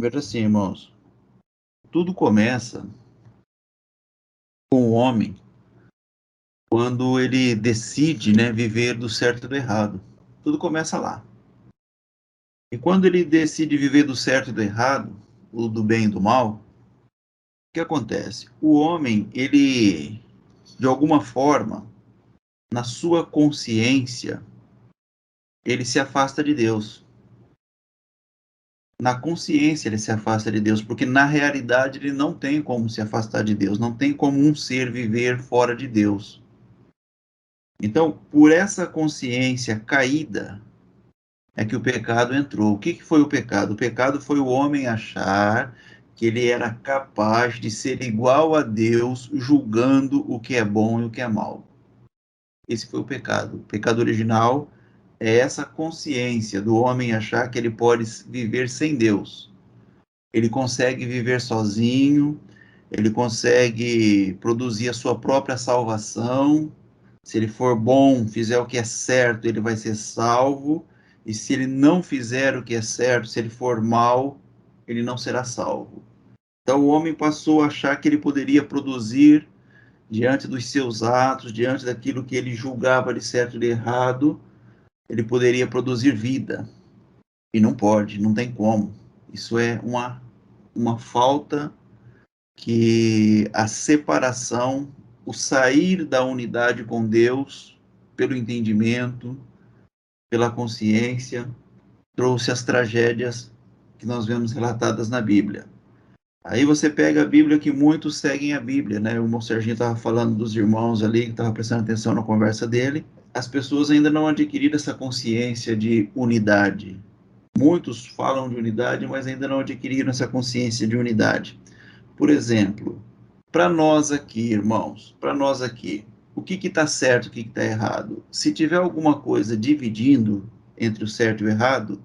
Veja assim, irmãos, tudo começa com o homem quando ele decide, né, viver do certo e do errado. Tudo começa lá. E quando ele decide viver do certo e do errado, o do bem e do mal, o que acontece? O homem, ele, de alguma forma, na sua consciência, ele se afasta de Deus. Na consciência ele se afasta de Deus, porque na realidade ele não tem como se afastar de Deus, não tem como um ser viver fora de Deus. Então, por essa consciência caída, é que o pecado entrou. O que foi o pecado? O pecado foi o homem achar que ele era capaz de ser igual a Deus, julgando o que é bom e o que é mal. Esse foi o pecado. O pecado original é essa consciência do homem achar que ele pode viver sem Deus. Ele consegue viver sozinho, ele consegue produzir a sua própria salvação. Se ele for bom, fizer o que é certo, ele vai ser salvo. E se ele não fizer o que é certo, se ele for mal, ele não será salvo. Então o homem passou a achar que ele poderia produzir, diante dos seus atos, diante daquilo que ele julgava de certo e de errado, ele poderia produzir vida. E não pode, não tem como. Isso é uma falta que a separação, o sair da unidade com Deus, pelo entendimento, pela consciência, trouxe as tragédias que nós vemos relatadas na Bíblia. Aí você pega a Bíblia, que muitos seguem a Bíblia, né? O irmão Serginho estava falando dos irmãos ali, que estava prestando atenção na conversa dele. As pessoas ainda não adquiriram essa consciência de unidade. Muitos falam de unidade, mas ainda não adquiriram essa consciência de unidade. Por exemplo, para nós aqui, irmãos, para nós aqui, o que está certo, o que está errado? Se tiver alguma coisa dividindo entre o certo e o errado,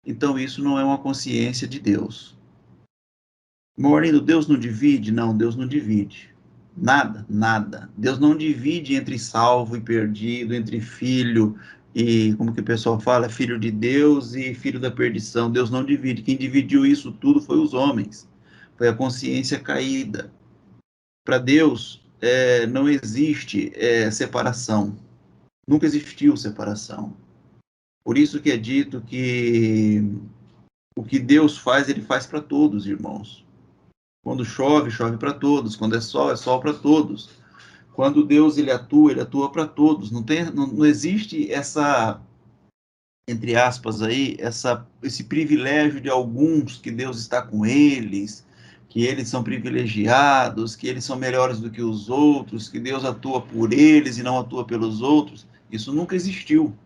então isso não é uma consciência de Deus. Moreno, Deus não divide? Não, Deus não divide. Nada, nada. Deus não divide entre salvo e perdido, entre filho e, como que o pessoal fala, filho de Deus e filho da perdição. Deus não divide. Quem dividiu isso tudo foi os homens. Foi a consciência caída. Para Deus, não existe separação. Nunca existiu separação. Por isso que é dito que o que Deus faz, ele faz para todos, irmãos. Quando chove, chove para todos. Quando é sol para todos. Quando Deus ele atua para todos. Não existe essa, entre aspas aí, esse privilégio de alguns que Deus está com eles, que eles são privilegiados, que eles são melhores do que os outros, que Deus atua por eles e não atua pelos outros. Isso nunca existiu.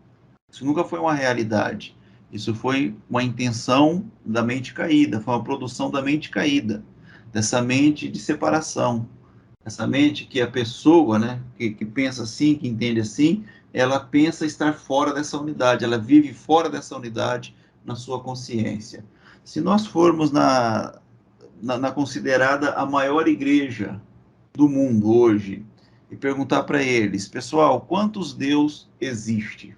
Isso nunca foi uma realidade. Isso foi uma intenção da mente caída, foi uma produção da mente caída, dessa mente de separação. Essa mente que a pessoa, né, que pensa assim, que entende assim, ela pensa estar fora dessa unidade, ela vive fora dessa unidade na sua consciência. Se nós formos na considerada a maior igreja do mundo hoje e perguntar para eles, pessoal, quantos Deus existe?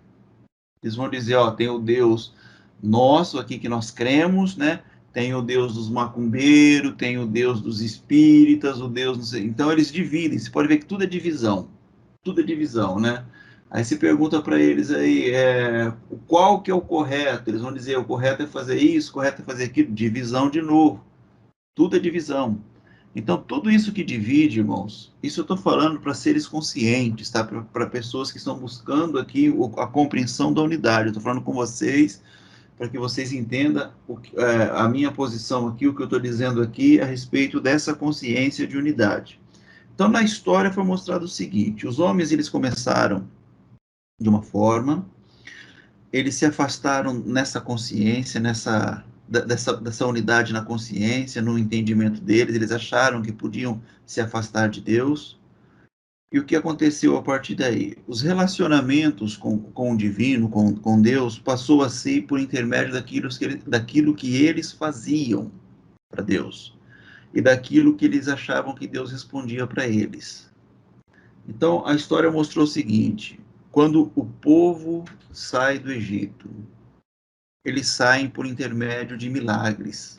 Eles vão dizer, ó, tem o Deus nosso aqui que nós cremos, né? Tem o Deus dos macumbeiros, tem o Deus dos espíritas, o Deus... Não sei. Então eles dividem, você pode ver que tudo é divisão, né? Aí se pergunta para eles aí, qual que é o correto? Eles vão dizer, o correto é fazer isso, o correto é fazer aquilo, divisão de novo, tudo é divisão. Então, tudo isso que divide, irmãos, isso eu estou falando para seres conscientes, tá? Para pessoas que estão buscando aqui a compreensão da unidade. Eu estou falando com vocês para que vocês entendam a minha posição aqui, o que eu estou dizendo aqui a respeito dessa consciência de unidade. Então, na história foi mostrado o seguinte: os homens eles começaram de uma forma, eles se afastaram nessa consciência, dessa unidade na consciência, no entendimento deles, eles acharam que podiam se afastar de Deus. E o que aconteceu a partir daí? Os relacionamentos com o divino, com Deus, passou a ser por intermédio daquilo que eles faziam para Deus e daquilo que eles achavam que Deus respondia para eles. Então, a história mostrou o seguinte: quando o povo sai do Egito, eles saem por intermédio de milagres.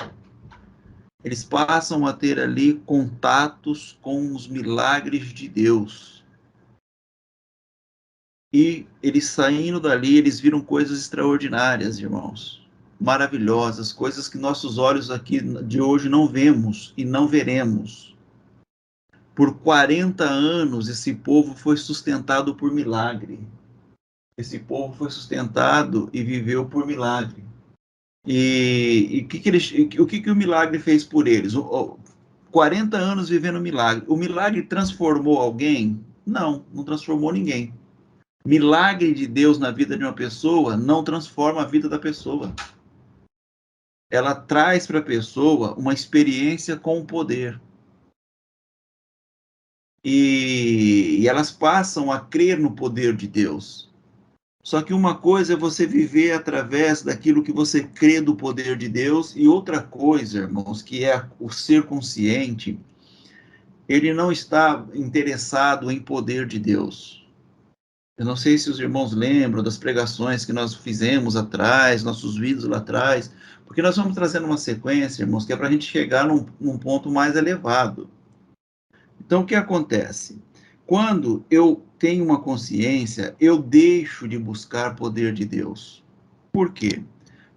Eles passam a ter ali contatos com os milagres de Deus. E eles saindo dali, eles viram coisas extraordinárias, irmãos. Maravilhosas, coisas que nossos olhos aqui de hoje não vemos e não veremos. Por 40 anos, esse povo foi sustentado por milagre. Esse povo foi sustentado e viveu por milagre. O que o milagre fez por eles? 40 anos vivendo milagre. O milagre transformou alguém? Não, não transformou ninguém. Milagre de Deus na vida de uma pessoa não transforma a vida da pessoa. Ela traz para a pessoa uma experiência com o poder. E elas passam a crer no poder de Deus. Só que uma coisa é você viver através daquilo que você crê do poder de Deus, e outra coisa, irmãos, que é o ser consciente, ele não está interessado em poder de Deus. Eu não sei se os irmãos lembram das pregações que nós fizemos atrás, nossos vídeos lá atrás, porque nós vamos trazendo uma sequência, irmãos, que é para a gente chegar num ponto mais elevado. Então, o que acontece? Quando eu tenho uma consciência, eu deixo de buscar poder de Deus. Por quê?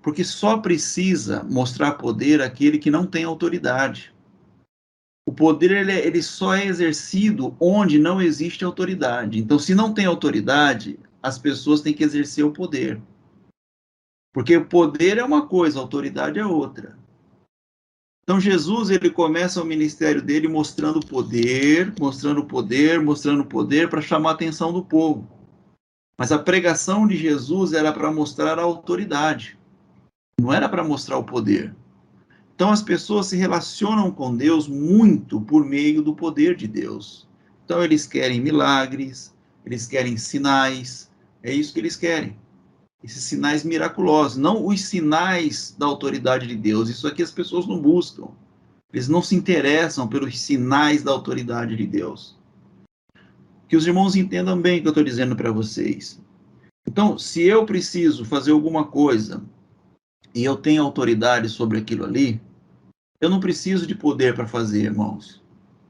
Porque só precisa mostrar poder aquele que não tem autoridade. O poder ele só é exercido onde não existe autoridade. Então, se não tem autoridade, as pessoas têm que exercer o poder. Porque o poder é uma coisa, a autoridade é outra. Então, Jesus, ele começa o ministério dele mostrando poder, mostrando poder, mostrando poder para chamar a atenção do povo. Mas a pregação de Jesus era para mostrar a autoridade, não era para mostrar o poder. Então, as pessoas se relacionam com Deus muito por meio do poder de Deus. Então, eles querem milagres, eles querem sinais, é isso que eles querem. Esses sinais miraculosos, não os sinais da autoridade de Deus. Isso aqui as pessoas não buscam. Eles não se interessam pelos sinais da autoridade de Deus. Que os irmãos entendam bem o que eu estou dizendo para vocês. Então, se eu preciso fazer alguma coisa e eu tenho autoridade sobre aquilo ali, eu não preciso de poder para fazer, irmãos.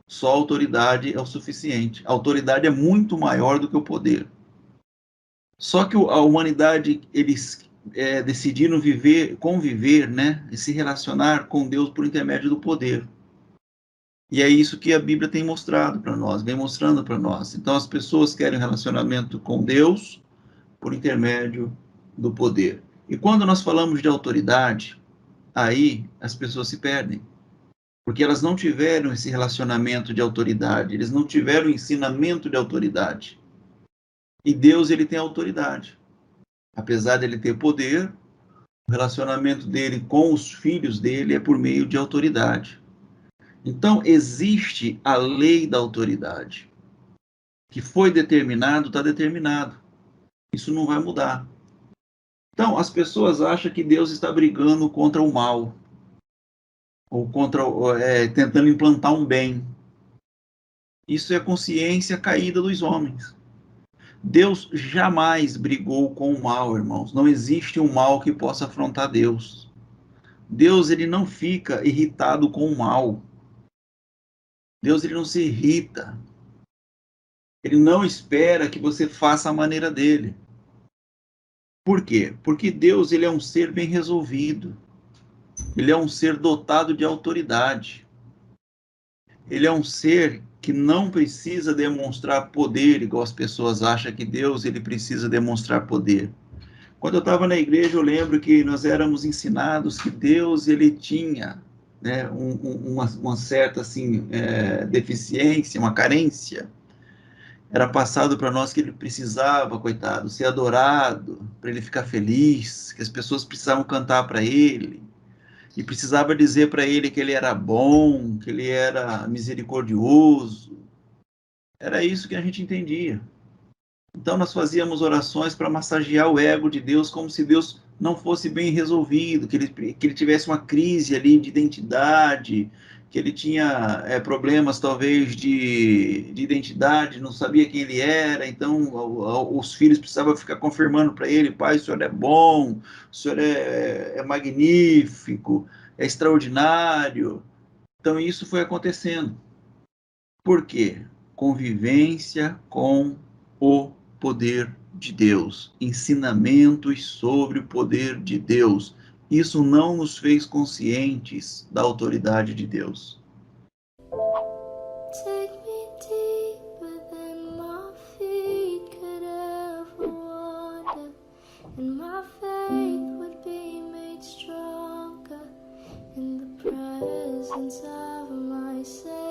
Só a autoridade é o suficiente. A autoridade é muito maior do que o poder. Só que a humanidade, eles decidiram conviver, né, e se relacionar com Deus por intermédio do poder. E é isso que a Bíblia tem mostrado para nós, vem mostrando para nós. Então, as pessoas querem um relacionamento com Deus por intermédio do poder. E quando nós falamos de autoridade, aí as pessoas se perdem. Porque elas não tiveram esse relacionamento de autoridade, eles não tiveram ensinamento de autoridade. E Deus, ele tem autoridade. Apesar de ele ter poder, o relacionamento dele com os filhos dele é por meio de autoridade. Então, existe a lei da autoridade. Que foi determinado, está determinado. Isso não vai mudar. Então, as pessoas acham que Deus está brigando contra o mal, ou tentando implantar um bem. Isso é a consciência caída dos homens. Deus jamais brigou com o mal, irmãos. Não existe um mal que possa afrontar Deus. Deus, ele não fica irritado com o mal. Deus, ele não se irrita. Ele não espera que você faça a maneira dele. Por quê? Porque Deus, ele é um ser bem resolvido. Ele é um ser dotado de autoridade. Ele é um ser que não precisa demonstrar poder, igual as pessoas acham que Deus, ele precisa demonstrar poder. Quando eu estava na igreja, eu lembro que nós éramos ensinados que Deus, ele tinha, né, uma certa assim, deficiência, uma carência. Era passado para nós que ele precisava, coitado, ser adorado, para ele ficar feliz, que as pessoas precisavam cantar para ele, e precisava dizer para ele que ele era bom, que ele era misericordioso. Era isso que a gente entendia. Então nós fazíamos orações para massagear o ego de Deus, como se Deus não fosse bem resolvido, que ele tivesse uma crise ali de identidade, que ele tinha problemas talvez de identidade, não sabia quem ele era, então os filhos precisavam ficar confirmando para ele: pai, o senhor é bom, o senhor é magnífico, é extraordinário. Então, isso foi acontecendo. Por quê? Convivência com o poder de Deus, ensinamentos sobre o poder de Deus. Isso não nos fez conscientes da autoridade de Deus. Take me deeper than my feet could ever wander, and my faith would be made stronger in the presence of my Savior.